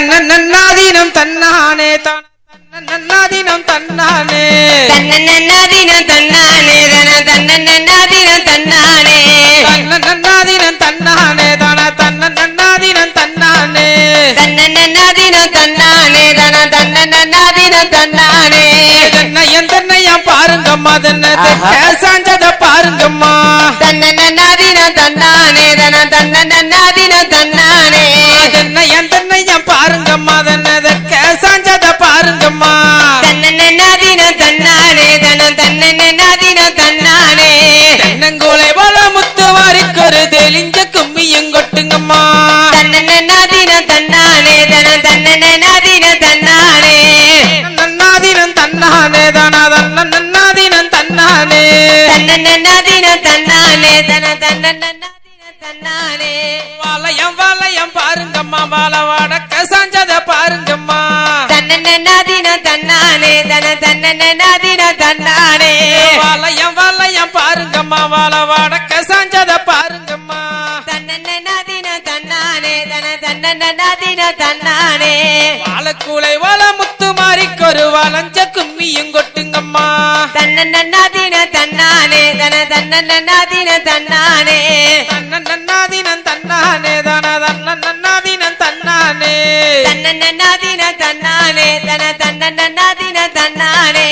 தன்னன்னாதீனம் தன்னானே தன்னன்னாதீனம் தன்னானே தன்னன்னாதீனம் தன்னானே தன்னன்னாதீனம் தன்னானே தன்னன்னாதீனம் தன்னானே தன்னன்னாதீனம் தன்னானே தன்னன்னாதீனம் தன்னானே தன்னன்னாதீனம் தன்னானே தன்னையம் பாருங்கம்மா சாஞ்சத பாருங்கம்மா தன்னன்னாதீனம் தன்னானே தன்னன்னாதீனம் தன்னானே தன்னையம் பாருங்கம்மா சாஞ்சத பாருங்கம்மா தன்னன்னாதீனம் தன்னானே தன்னன்னாதீனம் தன்னானே தென்னங்கூலை போல முத்து வாரிக்கொரு தெளிஞ்ச கும்மியும் கொட்டுங்கம்மா தன்னன்னாதீனம் தன்னானே தன்னன்னாதீனம் தன்னானே நன்னாதீனம் தன்னானே தன்னன்னாதீனம் தன்னானே தன்னன்னாதீனம் தன்னானே தன்னன்னாதீனம் தன்னானே வாலயம் வாலயம் பாருங்கம்மா வாழ வடக்க சாஞ்சத பாருங்கம்மா தன்னன்னாதீனம் தன்னானே தன்னன்னாதீனம் தன்னானே வாலயம் வாலயம் பாருங்கம்மா வாழ வடக்க சாஞ்சத பாருங்கம்மா தன்னன்னாதீனம் தன்னானே தன்னன்னாதீனம் தன்னானே வாழக்கூலை வாழ முத்து மாறிக்கொரு வளைஞ்ச கும்மியும் கொட்டுங்கம்மா தன்னன்னாதீனம் தன்னானே தன்னன்னாதீனம் தன்னானே தன்னன்னாதீனம் தன்னானே தன்னன்னாதீனம் தன்னானே தன்னன்னாதீனம் தன்னானே தன்னன்னாதீனம் தன்னானே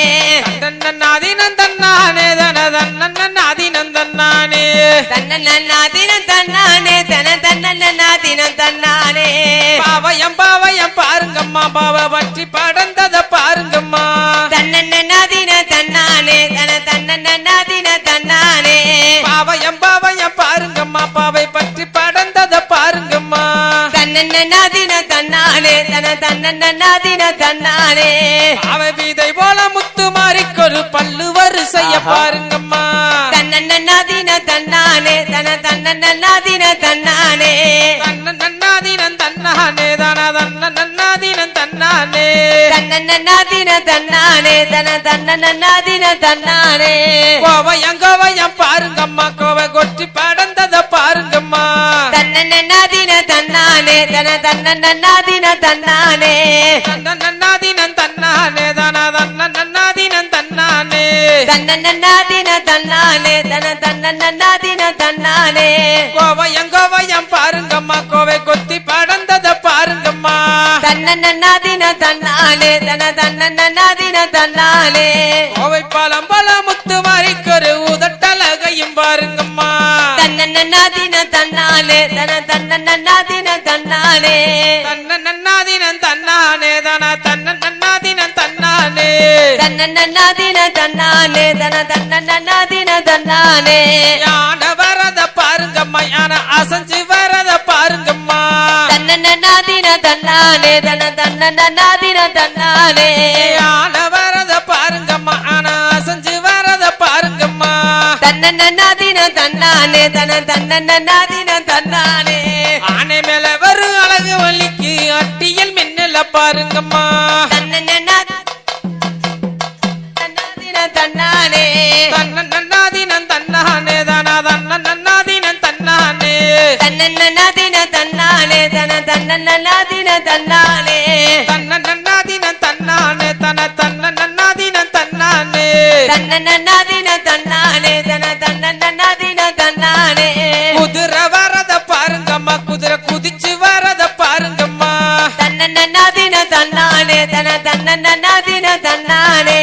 தன்னன்னாதீனம் தன்னானே தன்னன்னாதீனம் தன்னானே தன்னன்னாதீனம் தன்னானே தன்னன்னாதீனம் தன்னானே பாவயம் பாவயம் பாருங்கம்மா பாவ பற்றி படந்தத பாருங்கம்மா தன்னன்னாதீனம் தன்னானே தன்னன்னாதீனம் தன்னானே பாவயம் பாவயம் பாருங்கம்மா பாவை பற்றி படந்தத பாருங்கம்மா தன்னன்னாதீனம் தன்னானே தன்னன்னாதீனம் தன்னானே பாவை வீதை போல முத்து மாறிக்கொரு பல்லு வரிசைய பாருங்கம்மா தன்னன்னாதீனம் தன்னானே தன்னன்னாதீனம் தன்னானே தன்னன்னாதீனம் தன்னானே தன்னன்னாதீனம் தன்னானே தன்னன்னாதீனம் தன்னானே தன்னன்னாதீனம் தன்னானே கோவயம் கோவயம் பாருங்கம்மா கோவை கொட்டி படந்தத பாருங்கம்மா தன்னன்னாதீனம் தன்னானே தன்னன்னாதீனம் தன்னானே தன்னன்னாதீனம் தன்னானே தன்னன்னாதீனம் தன்னானே தன்னன்னாதீனம் தன்னானே தன்னன்னாதீனம் தன்னானே கோவயம் கோவயம் பாருங்கம்மா கோவை கொத்தி படந்தத பாருங்கம்மா தன்னன்னாதீனம் தன்னானே தன்னன்னாதீனம் தன்னானே கோவை பழம் பல முத்து மாறிக்கொரு உதட்டழகையும் பாருங்கம்மா தன்னன்னாதீனம் தன்னானே தன்னன்னாதீனம் தன்னானே தன்னன்னாதீனம் தன்னானே தன்னன்னாதீனம் தன்னானே தன்னன்னாதீனம் தன்னானே தன்னன்னாதீனம் தன்னானே யானை வரத பாருங்கம்மா யானை அசைஞ்சு வரத பாருங்கம்மா தன்னன்னாதீனம் தன்னானே தன்னன்னாதீனம் தன்னானே யானை வரத பாருங்கம்மா யானை அசைஞ்சு வரத பாருங்கம்மா தன்னன்னாதீனம் தன்னானே தன்னன்னாதீனம் தன்னானே ஆனை மேல வரும் அழகு வலிக்கு அட்டியல் மின்னல பாருங்கம்மா தன்னன்னாதீனம் தன்னானே தன்னன்னாதீனம் தன்னானே தன்னன்னாதீனம் தன்னானே தன்னன்னாதீனம் தன்னானே தன்னன்னாதீனம் தன்னானே தன்னன்னாதீனம் தன்னானே தன்னன்னாதீனம் தன்னானே தன்னன்னாதீனம் தன்னானே தன்னன்னாதீனம் தன்னானே குதிரை வரத பாருங்கம்மா குதிரை குதிச்சு வரத பாருங்கம்மா தன்னன்னாதீனம் தன்னானே தன்னன்னாதீனம் தன்னானே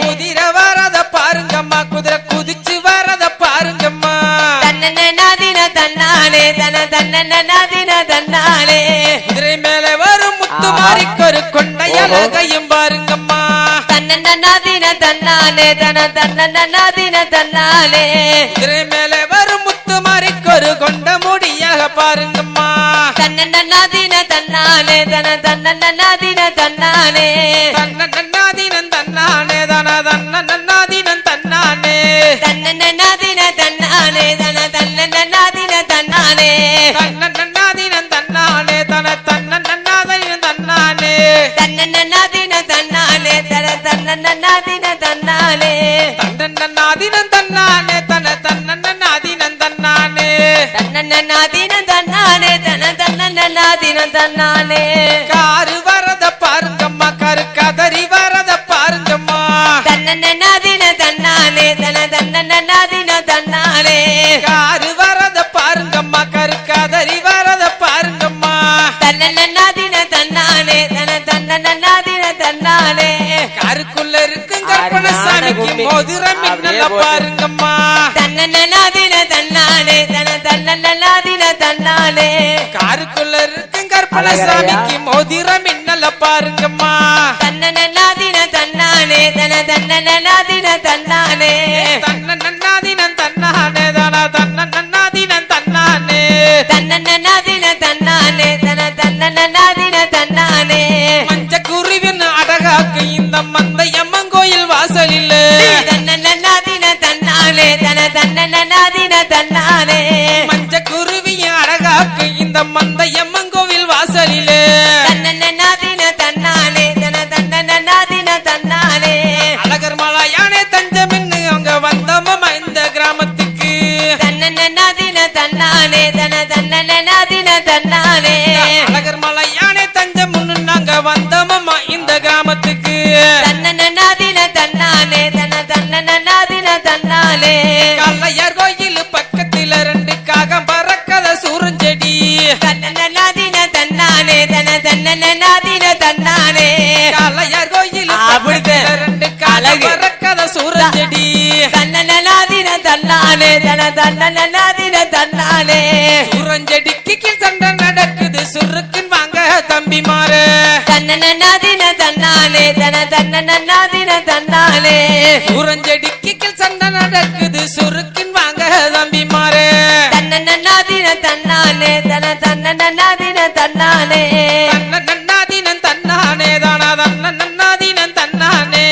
குதிரை வரத பாருங்கம்மா குதிரை குதிச்சு வரத பாருங்கம்மா தன்னன்னாதீனம் தன்னானே தன்னன்னாதீனம் தன்னானே குதிரை மேல வரும் முத்து மாறிக்கொரு கொண்டையழகையும் பாருங்கம்மா தன்னன்னாதீனம் தன்னானே தன்னன்னாதீனம் தன்னானே குதிரை மேல வரும் முத்து மாறிக்கொரு கொண்ட முடியாக பாருங்கம்மா தன்னன்னாதீனம் தன்னானே தன்னன்னாதீனம் தன்னானே தன்னன்னாதீனம் தன்னானே தன்னன்னாதீனம் தன்னானே தன்னன்னாதீனம் தன்னானே தன்னன்னாதீனம் தன்னானே தன்னன்னாதீனம் தன்னானே தன்னன்னாதீனம் தன்னானே தன்னன்னாதீனம் தன்னானே தன்னன்னாதீனம் தன்னானே தன்னன்னாதீனம் தன்னானே தன்னன்னாதீனம் தன்னானே தன்னன்னாதீனம் தன்னானே தன்னன்னாதீனம் தன்னானே காரு கருக்காதறி வரத பாருங்கம்மா தன்னன்னாதின தன்னாலே தன தன்னன்னாதின தன்னாலே காருக்குள்ள இருக்கும் கற்பனை சாமிக்கு மோதிரம் மின்னல பாருங்கம்மா தன்னன்னாதின தன்னாலே தன தன்னன்னாதின தன்னாலே காருக்குள்ள இருக்கும் கற்பனை சாமிக்கு மோதிரம் மின்னல பாருங்கம்மா தன்னன்னாதின தன்னாலே தன தன்னன்னாதின தன்னாலே தன்னன்னாதினம் தன்னானே தானா தன்னன்னாதினம் தன்னானே தன்னன்னாதின தன்னாலே தன தன்னன்னாதின தன்னாலே மஞ்ச குருவின் அடகாக்கு இந்த மந்தையம்மன் கோயில் வாசலில் தன்னன்னாதின தன்னாலே தன தன்னன்னாதின தன்னாலே மஞ்ச குருவியின் அடகாக்கு இந்த மந்தையம்மன் கோவில் வாசலில் தன்னன்னாதின தன்னாலே தன தன்னன்னாதின தன்னாலே அழகர் மலையானே தஞ்சமென்னு அவங்க வந்தோமா இந்த கிராமத்துக்கு தன்னன்னாதின தன்னாலே தன தன்னன்னாதின தன்னாலே அழகர் மலையானே தஞ்சம்னு நாங்க வந்தோமா இந்த கிராமத்துக்கு தன்னன்னாதின தன்னாலே தன தன்னன்னாதின தன்னாலே கல்லையார் கோயில் பக்கத்துல ரெண்டு காகம் பறக்கத சூரஞ்செடி தன்னன்னாதின தன்னாலே தன தன்னன்னாதின தன்னாலே கல்லையார் கோயில் அப்படிதான். பக்கத்துல ரெண்டு காகம் பறக்கத சூரஞ்செடி தன்னன்னாதின தன்னாலே தன தன்னன்னாதின தன்னாலே சூரஞ்செடிக்கு கீழ் சண்டை நடக்குது சுருக்குன்னு வாங்க தம்பிமாரு தன்னன்னாதின தன்னாலே தன தன்னன்னாதின தன்னாலே சூரஞ்செடிக்கு கீழ் சண்டை நடக்குது சுருக்குன்னு வாங்க தம்பிமாரு தன்னன்னாதின தன்னாலே தன தன்னன்னாதின தன்னாலே தன்னன்னாதினம் தன்னானே தானா தன்னன்னாதினம் தன்னானே